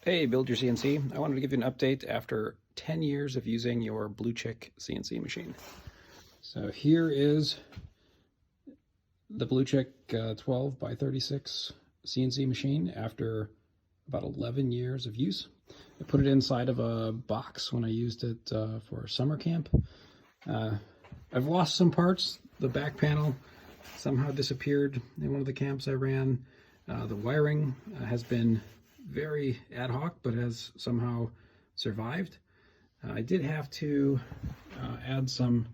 Hey, Build Your CNC. I wanted to give you an update after 10 years of using your BlueChick CNC machine. So here is the BlueChick 12 by 36 CNC machine after about 11 years of use. I put it inside of a box when I used it for summer camp. I've lost some parts. The back panel somehow disappeared in one of the camps I ran. The wiring has been very ad hoc, but has somehow survived. I did have to add some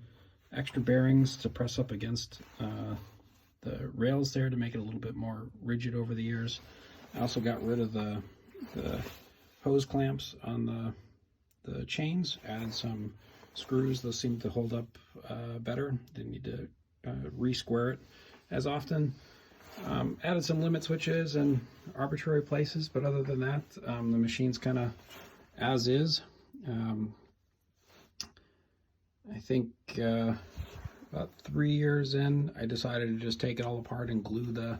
extra bearings to press up against the rails there to make it a little bit more rigid over the years. I also got rid of the hose clamps on the chains, added some screws. Those seem to hold up better. Didn't need to re-square it as often. Added some limit switches and arbitrary places, but other than that, the machine's kind of as is. I think about 3 years in, I decided to just take it all apart and glue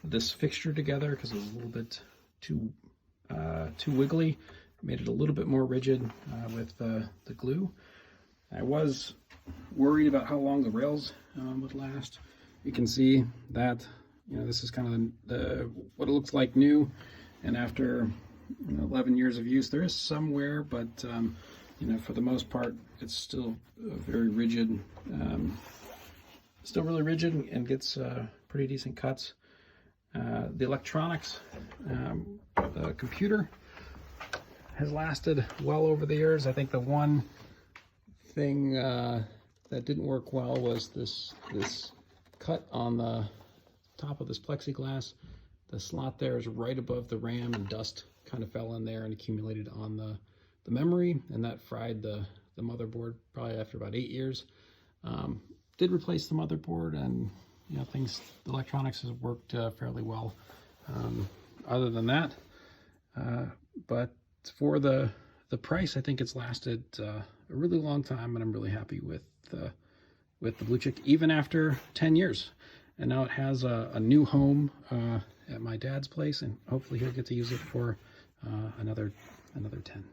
this fixture together because it was a little bit too wiggly. Made it a little bit more rigid with the glue. I was worried about how long the rails would last. You can see that, this is kind of what it looks like new, and after 11 years of use, there is some wear, but for the most part, it's still very rigid, still really rigid, and gets pretty decent cuts. The electronics, the computer has lasted well over the years. I think the one thing that didn't work well was this cut on the top of this plexiglass. The slot there is right above the RAM, and dust kind of fell in there and accumulated on the memory, and that fried the motherboard probably after about 8 years. Did replace the motherboard, and the electronics has worked fairly well other than that, but for the price, I think it's lasted a really long time, and I'm really happy with the BlueChick, even after 10 years. And now it has a new home at my dad's place, and hopefully he'll get to use it for another 10.